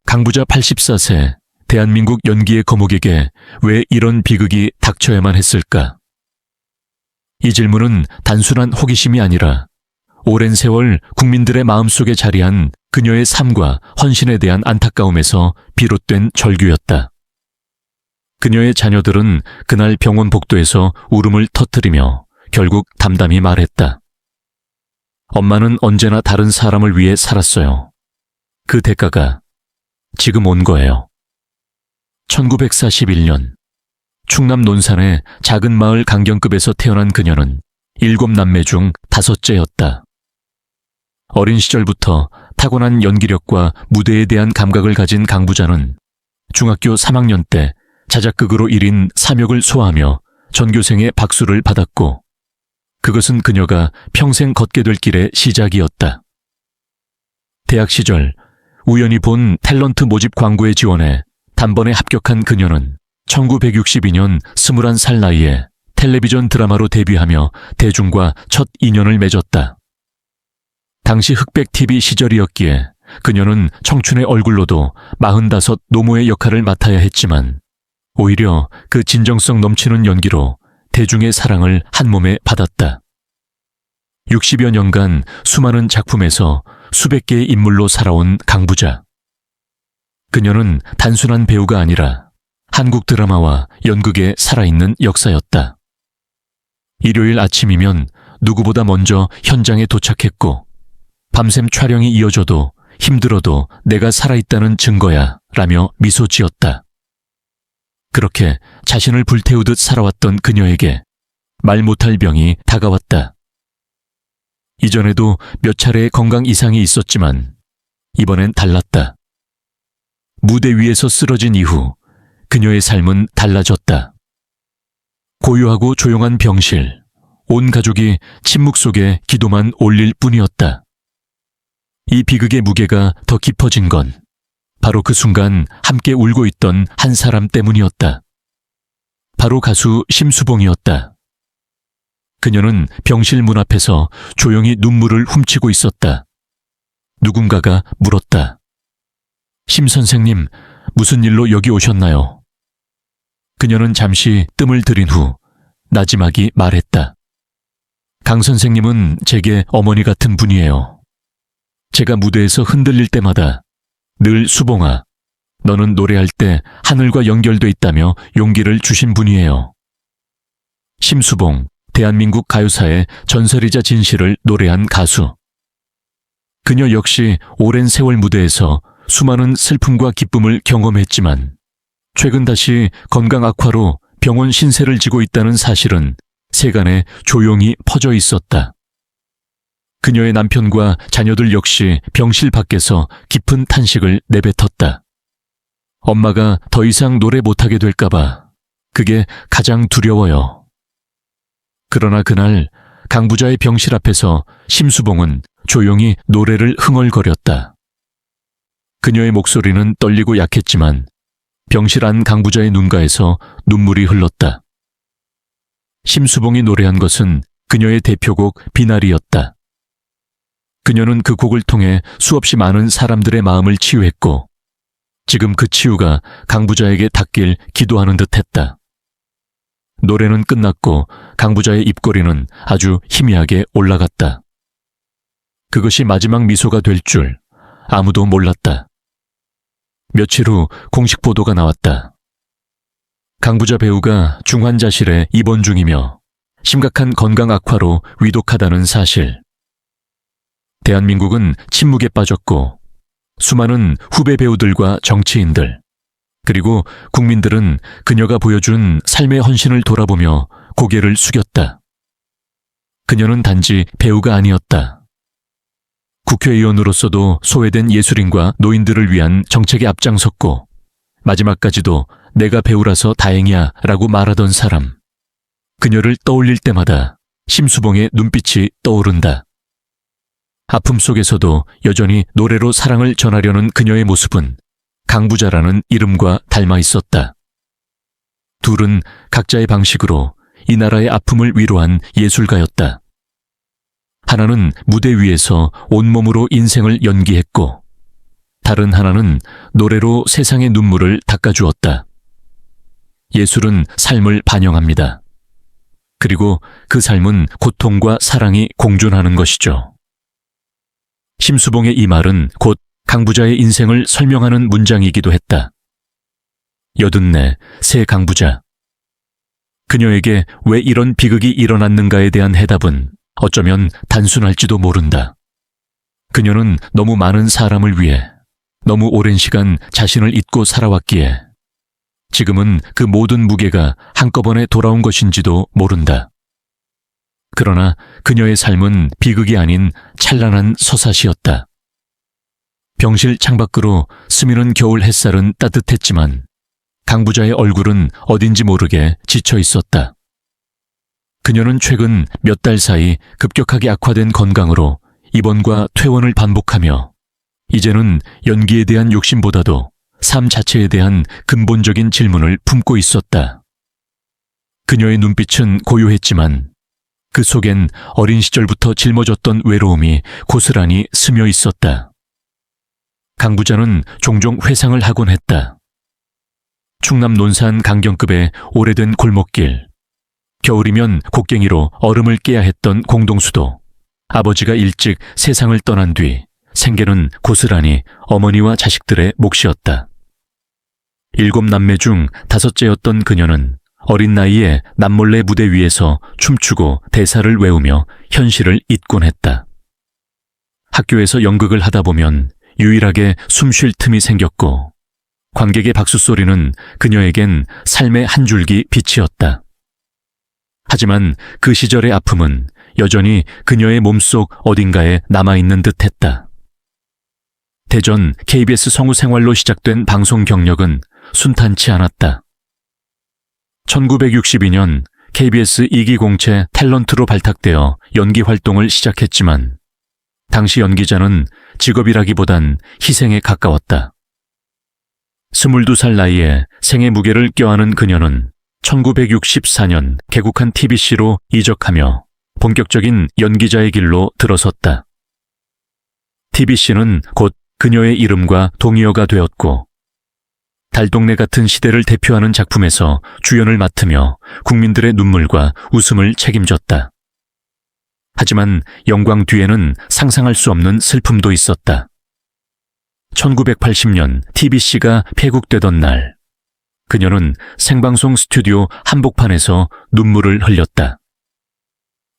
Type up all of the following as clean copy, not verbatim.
강부자 84세, 대한민국 연기의 거목에게 왜 이런 비극이 닥쳐야만 했을까? 이 질문은 단순한 호기심이 아니라 오랜 세월 국민들의 마음속에 자리한 그녀의 삶과 헌신에 대한 안타까움에서 비롯된 절규였다. 그녀의 자녀들은 그날 병원 복도에서 울음을 터뜨리며 결국 담담히 말했다. 엄마는 언제나 다른 사람을 위해 살았어요. 그 대가가 지금 온 거예요. 1941년 충남 논산의 작은 마을 강경급에서 태어난 그녀는 7남매 중 5째였다. 어린 시절부터 타고난 연기력과 무대에 대한 감각을 가진 강부자는 중학교 3학년 때 자작극으로 1인 3역을 소화하며 전교생의 박수를 받았고 그것은 그녀가 평생 걷게 될 길의 시작이었다. 대학 시절 우연히 본 탤런트 모집 광고에 지원해 단번에 합격한 그녀는 1962년 21살 나이에 텔레비전 드라마로 데뷔하며 대중과 첫 인연을 맺었다. 당시 흑백 TV 시절이었기에 그녀는 청춘의 얼굴로도 45 노모의 역할을 맡아야 했지만 오히려 그 진정성 넘치는 연기로 대중의 사랑을 한몸에 받았다. 60여 년간 수많은 작품에서 수백 개의 인물로 살아온 강부자. 그녀는 단순한 배우가 아니라 한국 드라마와 연극의 살아있는 역사였다. 일요일 아침이면 누구보다 먼저 현장에 도착했고 밤샘 촬영이 이어져도 힘들어도 내가 살아있다는 증거야 라며 미소 지었다. 그렇게 자신을 불태우듯 살아왔던 그녀에게 말 못할 병이 다가왔다. 이전에도 몇 차례의 건강 이상이 있었지만 이번엔 달랐다. 무대 위에서 쓰러진 이후 그녀의 삶은 달라졌다. 고요하고 조용한 병실, 온 가족이 침묵 속에 기도만 올릴 뿐이었다. 이 비극의 무게가 더 깊어진 건 바로 그 순간 함께 울고 있던 한 사람 때문이었다. 바로 가수 심수봉이었다. 그녀는 병실 문 앞에서 조용히 눈물을 훔치고 있었다. 누군가가 물었다. 심 선생님, 무슨 일로 여기 오셨나요? 그녀는 잠시 뜸을 들인 후 나지막이 말했다. 강 선생님은 제게 어머니 같은 분이에요. 제가 무대에서 흔들릴 때마다 늘 수봉아, 너는 노래할 때 하늘과 연결돼 있다며 용기를 주신 분이에요. 심수봉, 대한민국 가요사의 전설이자 진실을 노래한 가수. 그녀 역시 오랜 세월 무대에서 수많은 슬픔과 기쁨을 경험했지만 최근 다시 건강 악화로 병원 신세를 지고 있다는 사실은 세간에 조용히 퍼져 있었다. 그녀의 남편과 자녀들 역시 병실 밖에서 깊은 탄식을 내뱉었다. 엄마가 더 이상 노래 못하게 될까봐 그게 가장 두려워요. 그러나 그날 강부자의 병실 앞에서 심수봉은 조용히 노래를 흥얼거렸다. 그녀의 목소리는 떨리고 약했지만 병실 안 강부자의 눈가에서 눈물이 흘렀다. 심수봉이 노래한 것은 그녀의 대표곡 비나리였다. 그녀는 그 곡을 통해 수없이 많은 사람들의 마음을 치유했고 지금 그 치유가 강부자에게 닿길 기도하는 듯했다. 노래는 끝났고 강부자의 입꼬리는 아주 희미하게 올라갔다. 그것이 마지막 미소가 될 줄 아무도 몰랐다. 며칠 후 공식 보도가 나왔다. 강부자 배우가 중환자실에 입원 중이며 심각한 건강 악화로 위독하다는 사실. 대한민국은 침묵에 빠졌고 수많은 후배 배우들과 정치인들 그리고 국민들은 그녀가 보여준 삶의 헌신을 돌아보며 고개를 숙였다. 그녀는 단지 배우가 아니었다. 국회의원으로서도 소외된 예술인과 노인들을 위한 정책에 앞장섰고 마지막까지도 내가 배우라서 다행이야 라고 말하던 사람. 그녀를 떠올릴 때마다 심수봉의 눈빛이 떠오른다. 아픔 속에서도 여전히 노래로 사랑을 전하려는 그녀의 모습은 강부자라는 이름과 닮아 있었다. 둘은 각자의 방식으로 이 나라의 아픔을 위로한 예술가였다. 하나는 무대 위에서 온몸으로 인생을 연기했고 다른 하나는 노래로 세상의 눈물을 닦아주었다. 예술은 삶을 반영합니다. 그리고 그 삶은 고통과 사랑이 공존하는 것이죠. 심수봉의 이 말은 곧 강부자의 인생을 설명하는 문장이기도 했다. 84, 새 강부자. 그녀에게 왜 이런 비극이 일어났는가에 대한 해답은 어쩌면 단순할지도 모른다. 그녀는 너무 많은 사람을 위해 너무 오랜 시간 자신을 잊고 살아왔기에 지금은 그 모든 무게가 한꺼번에 돌아온 것인지도 모른다. 그러나 그녀의 삶은 비극이 아닌 찬란한 서사시였다. 병실 창밖으로 스미는 겨울 햇살은 따뜻했지만 강부자의 얼굴은 어딘지 모르게 지쳐 있었다. 그녀는 최근 몇 달 사이 급격하게 악화된 건강으로 입원과 퇴원을 반복하며 이제는 연기에 대한 욕심보다도 삶 자체에 대한 근본적인 질문을 품고 있었다. 그녀의 눈빛은 고요했지만 그 속엔 어린 시절부터 짊어졌던 외로움이 고스란히 스며 있었다. 강부자는 종종 회상을 하곤 했다. 충남 논산 강경급의 오래된 골목길, 겨울이면 곡괭이로 얼음을 깨야 했던 공동수도, 아버지가 일찍 세상을 떠난 뒤 생계는 고스란히 어머니와 자식들의 몫이었다. 7남매 중 5째였던 그녀는 어린 나이에 남몰래 무대 위에서 춤추고 대사를 외우며 현실을 잊곤 했다. 학교에서 연극을 하다 보면 유일하게 숨 쉴 틈이 생겼고 관객의 박수 소리는 그녀에겐 삶의 한 줄기 빛이었다. 하지만 그 시절의 아픔은 여전히 그녀의 몸속 어딘가에 남아있는 듯했다. 대전 KBS 성우 생활로 시작된 방송 경력은 순탄치 않았다. 1962년 KBS 2기 공채 탤런트로 발탁되어 연기 활동을 시작했지만 당시 연기자는 직업이라기보단 희생에 가까웠다. 22살 나이에 생의 무게를 껴안은 그녀는 1964년 개국한 TBC로 이적하며 본격적인 연기자의 길로 들어섰다. TBC는 곧 그녀의 이름과 동의어가 되었고 달동네 같은 시대를 대표하는 작품에서 주연을 맡으며 국민들의 눈물과 웃음을 책임졌다. 하지만 영광 뒤에는 상상할 수 없는 슬픔도 있었다. 1980년 TBC가 폐국되던 날, 그녀는 생방송 스튜디오 한복판에서 눈물을 흘렸다.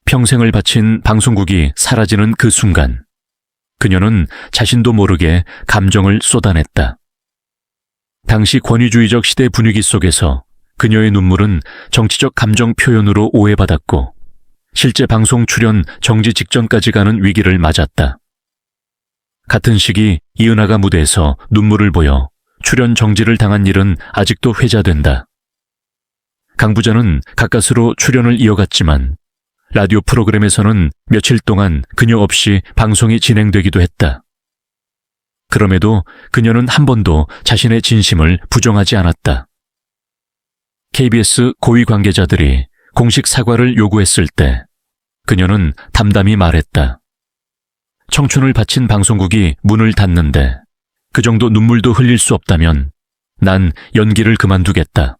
평생을 바친 방송국이 사라지는 그 순간, 그녀는 자신도 모르게 감정을 쏟아냈다. 당시 권위주의적 시대 분위기 속에서 그녀의 눈물은 정치적 감정 표현으로 오해받았고 실제 방송 출연 정지 직전까지 가는 위기를 맞았다. 같은 시기 이은하가 무대에서 눈물을 보여 출연 정지를 당한 일은 아직도 회자된다. 강부자는 가까스로 출연을 이어갔지만 라디오 프로그램에서는 며칠 동안 그녀 없이 방송이 진행되기도 했다. 그럼에도 그녀는 한 번도 자신의 진심을 부정하지 않았다. KBS 고위 관계자들이 공식 사과를 요구했을 때 그녀는 담담히 말했다. 청춘을 바친 방송국이 문을 닫는데 그 정도 눈물도 흘릴 수 없다면 난 연기를 그만두겠다.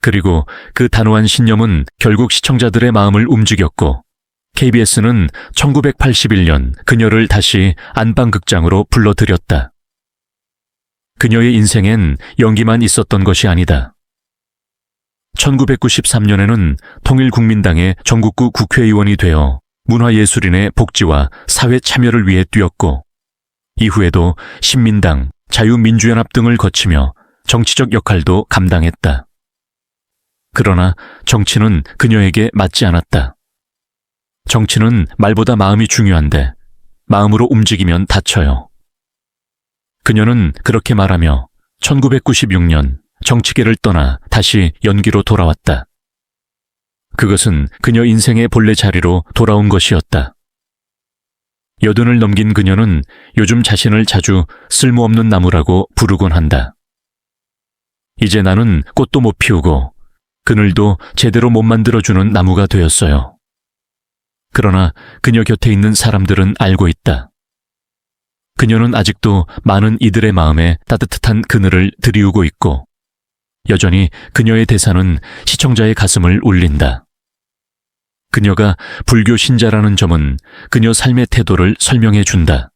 그리고 그 단호한 신념은 결국 시청자들의 마음을 움직였고 KBS는 1981년 그녀를 다시 안방극장으로 불러들였다. 그녀의 인생엔 연기만 있었던 것이 아니다. 1993년에는 통일국민당의 전국구 국회의원이 되어 문화예술인의 복지와 사회 참여를 위해 뛰었고 이후에도 신민당, 자유민주연합 등을 거치며 정치적 역할도 감당했다. 그러나 정치는 그녀에게 맞지 않았다. 정치는 말보다 마음이 중요한데 마음으로 움직이면 다쳐요. 그녀는 그렇게 말하며 1996년 정치계를 떠나 다시 연기로 돌아왔다. 그것은 그녀 인생의 본래 자리로 돌아온 것이었다. 80을 넘긴 그녀는 요즘 자신을 자주 쓸모없는 나무라고 부르곤 한다. 이제 나는 꽃도 못 피우고 그늘도 제대로 못 만들어주는 나무가 되었어요. 그러나 그녀 곁에 있는 사람들은 알고 있다. 그녀는 아직도 많은 이들의 마음에 따뜻한 그늘을 드리우고 있고, 여전히 그녀의 대사는 시청자의 가슴을 울린다. 그녀가 불교 신자라는 점은 그녀 삶의 태도를 설명해 준다.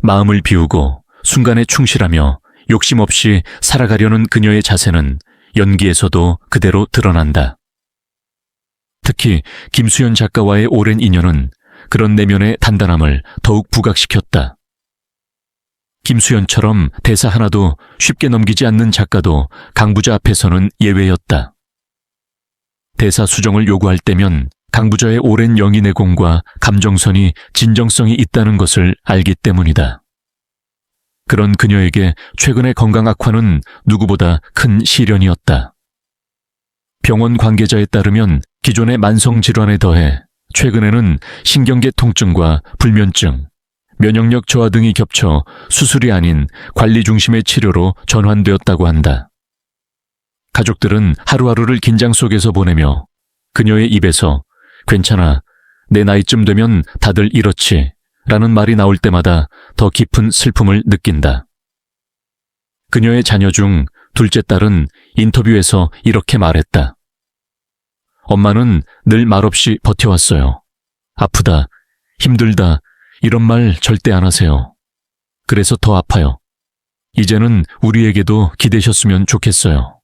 마음을 비우고 순간에 충실하며 욕심 없이 살아가려는 그녀의 자세는 연기에서도 그대로 드러난다. 특히 김수현 작가와의 오랜 인연은 그런 내면의 단단함을 더욱 부각시켰다. 김수현처럼 대사 하나도 쉽게 넘기지 않는 작가도 강부자 앞에서는 예외였다. 대사 수정을 요구할 때면 강부자의 오랜 영인의공과 감정선이 진정성이 있다는 것을 알기 때문이다. 그런 그녀에게 최근의 건강 악화는 누구보다 큰 시련이었다. 병원 관계자에 따르면 기존의 만성질환에 더해 최근에는 신경계 통증과 불면증, 면역력 저하 등이 겹쳐 수술이 아닌 관리 중심의 치료로 전환되었다고 한다. 가족들은 하루하루를 긴장 속에서 보내며 그녀의 입에서 괜찮아, 내 나이쯤 되면 다들 이렇지 라는 말이 나올 때마다 더 깊은 슬픔을 느낀다. 그녀의 자녀 중 둘째 딸은 인터뷰에서 이렇게 말했다. 엄마는 늘 말없이 버텨왔어요. 아프다, 힘들다 이런 말 절대 안 하세요. 그래서 더 아파요. 이제는 우리에게도 기대셨으면 좋겠어요.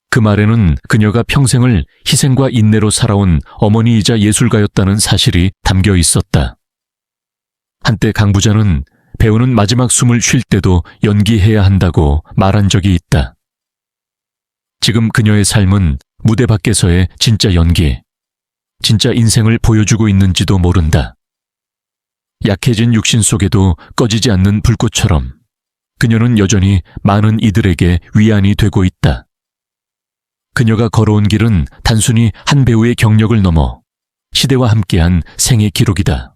그 말에는 그녀가 평생을 희생과 인내로 살아온 어머니이자 예술가였다는 사실이 담겨 있었다. 한때 강부자는 배우는 마지막 숨을 쉴 때도 연기해야 한다고 말한 적이 있다. 지금 그녀의 삶은 무대 밖에서의 진짜 연기, 진짜 인생을 보여주고 있는지도 모른다. 약해진 육신 속에도 꺼지지 않는 불꽃처럼 그녀는 여전히 많은 이들에게 위안이 되고 있다. 그녀가 걸어온 길은 단순히 한 배우의 경력을 넘어 시대와 함께한 생의 기록이다.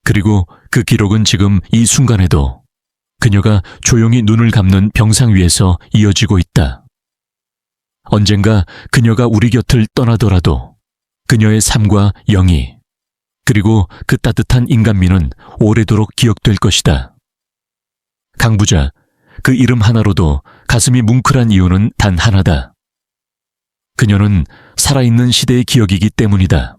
그리고 그 기록은 지금 이 순간에도 그녀가 조용히 눈을 감는 병상 위에서 이어지고 있다. 언젠가 그녀가 우리 곁을 떠나더라도 그녀의 삶과 영이, 그리고 그 따뜻한 인간미는 오래도록 기억될 것이다. 강부자, 그 이름 하나로도 가슴이 뭉클한 이유는 단 하나다. 그녀는 살아있는 시대의 기억이기 때문이다.